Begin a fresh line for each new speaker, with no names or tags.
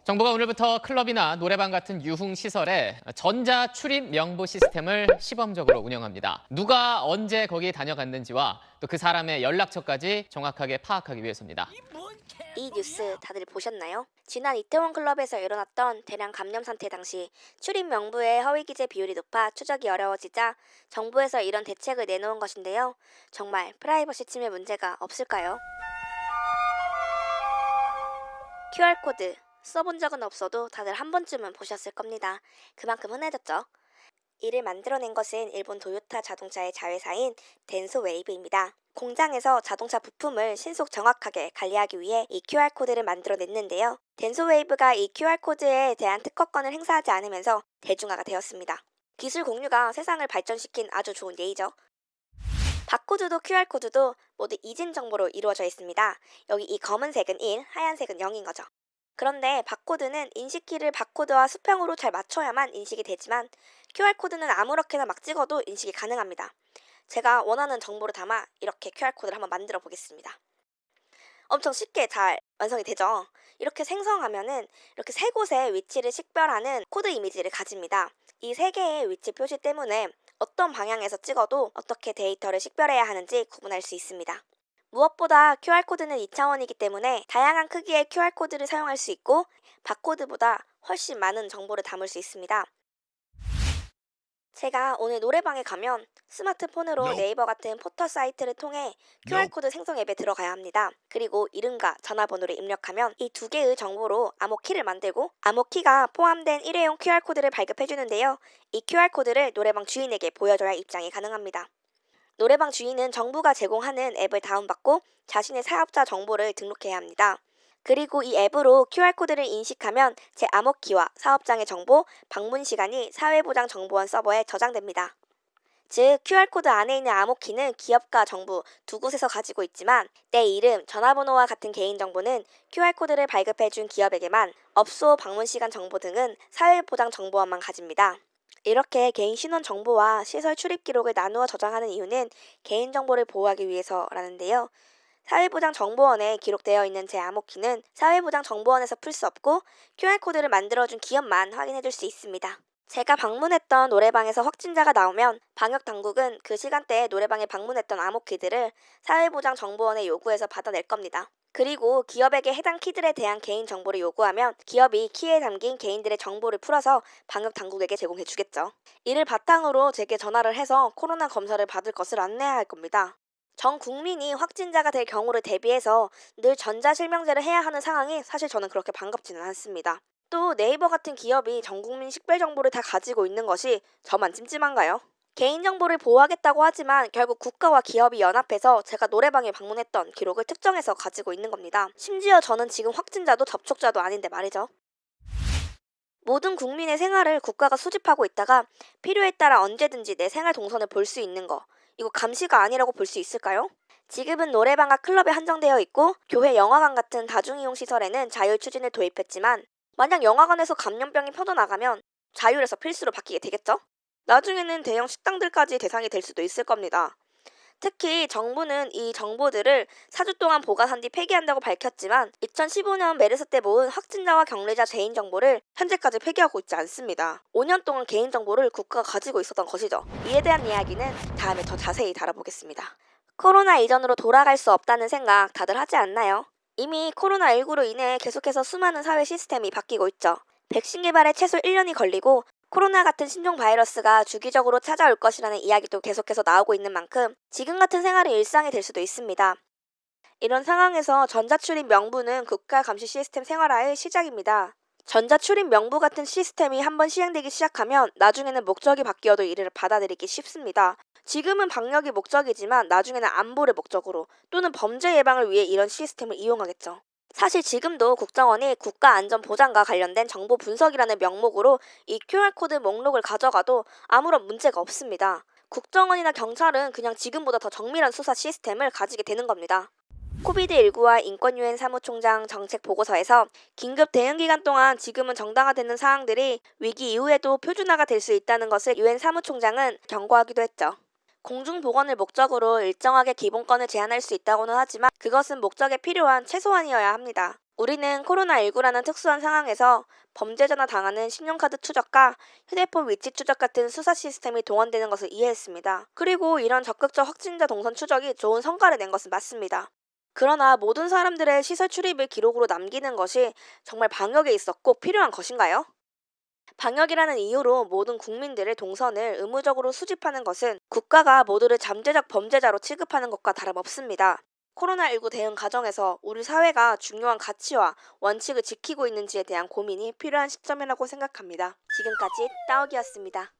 정부가 오늘부터 클럽이나 노래방 같은 유흥시설에 전자 출입 명부 시스템을 시범적으로 운영합니다. 누가 언제 거기에 다녀갔는지와 또 그 사람의 연락처까지 정확하게 파악하기 위해서입니다.
이 뉴스 다들 보셨나요? 지난 이태원 클럽에서 일어났던 대량 감염 사태 당시 출입 명부의 허위 기재 비율이 높아 추적이 어려워지자 정부에서 이런 대책을 내놓은 것인데요. 정말 프라이버시 침해 문제가 없을까요? QR코드 써본 적은 없어도 다들 한 번쯤은 보셨을 겁니다. 그만큼 흔해졌죠. 이를 만들어낸 것은 일본 도요타 자동차의 자회사인 덴소 웨이브입니다. 공장에서 자동차 부품을 신속 정확하게 관리하기 위해 이 QR코드를 만들어냈는데요. 덴소 웨이브가 이 QR코드에 대한 특허권을 행사하지 않으면서 대중화가 되었습니다. 기술 공유가 세상을 발전시킨 아주 좋은 예이죠. 바코드도 QR코드도 모두 이진 정보로 이루어져 있습니다. 여기 이 검은색은 1, 하얀색은 0인 거죠. 그런데 바코드는 인식키를 바코드와 수평으로 잘 맞춰야만 인식이 되지만 QR코드는 아무렇게나 막 찍어도 인식이 가능합니다. 제가 원하는 정보를 담아 이렇게 QR코드를 한번 만들어 보겠습니다. 엄청 쉽게 잘 완성이 되죠. 이렇게 생성하면은 이렇게 세 곳의 위치를 식별하는 코드 이미지를 가집니다. 이 세 개의 위치 표시 때문에 어떤 방향에서 찍어도 어떻게 데이터를 식별해야 하는지 구분할 수 있습니다. 무엇보다 QR코드는 2차원이기 때문에 다양한 크기의 QR코드를 사용할 수 있고 바코드보다 훨씬 많은 정보를 담을 수 있습니다. 제가 오늘 노래방에 가면 스마트폰으로 네이버 같은 포털 사이트를 통해 QR코드 생성 앱에 들어가야 합니다. 그리고 이름과 전화번호를 입력하면 이 두 개의 정보로 암호키를 만들고 암호키가 포함된 일회용 QR코드를 발급해주는데요. 이 QR코드를 노래방 주인에게 보여줘야 입장이 가능합니다. 노래방 주인은 정부가 제공하는 앱을 다운받고 자신의 사업자 정보를 등록해야 합니다. 그리고 이 앱으로 QR코드를 인식하면 제 암호키와 사업장의 정보, 방문 시간이 사회보장정보원 서버에 저장됩니다. 즉, QR코드 안에 있는 암호키는 기업과 정부 두 곳에서 가지고 있지만 내 이름, 전화번호와 같은 개인정보는 QR코드를 발급해준 기업에게만, 업소 방문 시간 정보 등은 사회보장정보원만 가집니다. 이렇게 개인 신원 정보와 시설 출입 기록을 나누어 저장하는 이유는 개인정보를 보호하기 위해서라는데요. 사회보장정보원에 기록되어 있는 제 암호키는 사회보장정보원에서 풀 수 없고 QR코드를 만들어준 기업만 확인해줄 수 있습니다. 제가 방문했던 노래방에서 확진자가 나오면 방역당국은 그 시간대에 노래방에 방문했던 암호키들을 사회보장정보원에 요구해서 받아낼 겁니다. 그리고 기업에게 해당 키들에 대한 개인정보를 요구하면 기업이 키에 담긴 개인들의 정보를 풀어서 방역당국에게 제공해주겠죠. 이를 바탕으로 제게 전화를 해서 코로나 검사를 받을 것을 안내해야 할 겁니다. 전 국민이 확진자가 될 경우를 대비해서 늘 전자실명제를 해야 하는 상황이 사실 저는 그렇게 반갑지는 않습니다. 또 네이버 같은 기업이 전 국민 식별 정보를 다 가지고 있는 것이 저만 찜찜한가요? 개인정보를 보호하겠다고 하지만 결국 국가와 기업이 연합해서 제가 노래방에 방문했던 기록을 특정해서 가지고 있는 겁니다. 심지어 저는 지금 확진자도 접촉자도 아닌데 말이죠. 모든 국민의 생활을 국가가 수집하고 있다가 필요에 따라 언제든지 내 생활 동선을 볼 수 있는 거, 이거 감시가 아니라고 볼 수 있을까요? 지금은 노래방과 클럽에 한정되어 있고 교회, 영화관 같은 다중이용 시설에는 자율 추진을 도입했지만 만약 영화관에서 감염병이 퍼져나가면 자율에서 필수로 바뀌게 되겠죠? 나중에는 대형 식당들까지 대상이 될 수도 있을 겁니다. 특히 정부는 이 정보들을 4주 동안 보관한 뒤 폐기한다고 밝혔지만 2015년 메르스 때 모은 확진자와 격리자 개인정보를 현재까지 폐기하고 있지 않습니다. 5년 동안 개인정보를 국가가 가지고 있었던 것이죠. 이에 대한 이야기는 다음에 더 자세히 다뤄보겠습니다. 코로나 이전으로 돌아갈 수 없다는 생각 다들 하지 않나요? 이미 코로나19로 인해 계속해서 수많은 사회 시스템이 바뀌고 있죠. 백신 개발에 최소 1년이 걸리고 코로나 같은 신종 바이러스가 주기적으로 찾아올 것이라는 이야기도 계속해서 나오고 있는 만큼 지금 같은 생활이 일상이 될 수도 있습니다. 이런 상황에서 전자출입 명부는 국가 감시 시스템 생활화의 시작입니다. 전자출입 명부 같은 시스템이 한번 시행되기 시작하면 나중에는 목적이 바뀌어도 이를 받아들이기 쉽습니다. 지금은 방역이 목적이지만 나중에는 안보를 목적으로 또는 범죄 예방을 위해 이런 시스템을 이용하겠죠. 사실 지금도 국정원이 국가안전보장과 관련된 정보 분석이라는 명목으로 이 QR코드 목록을 가져가도 아무런 문제가 없습니다. 국정원이나 경찰은 그냥 지금보다 더 정밀한 수사 시스템을 가지게 되는 겁니다. 코비드19와 인권유엔 사무총장 정책 보고서에서 긴급 대응 기간 동안 지금은 정당화되는 사항들이 위기 이후에도 표준화가 될 수 있다는 것을 유엔 사무총장은 경고하기도 했죠. 공중보건을 목적으로 일정하게 기본권을 제한할 수 있다고는 하지만 그것은 목적에 필요한 최소한이어야 합니다. 우리는 코로나19라는 특수한 상황에서 범죄자나 당하는 신용카드 추적과 휴대폰 위치 추적 같은 수사 시스템이 동원되는 것을 이해했습니다. 그리고 이런 적극적 확진자 동선 추적이 좋은 성과를 낸 것은 맞습니다. 그러나 모든 사람들의 시설 출입을 기록으로 남기는 것이 정말 방역에 있어 꼭 필요한 것인가요? 방역이라는 이유로 모든 국민들의 동선을 의무적으로 수집하는 것은 국가가 모두를 잠재적 범죄자로 취급하는 것과 다름없습니다. 코로나19 대응 과정에서 우리 사회가 중요한 가치와 원칙을 지키고 있는지에 대한 고민이 필요한 시점이라고 생각합니다. 지금까지 따옥이었습니다.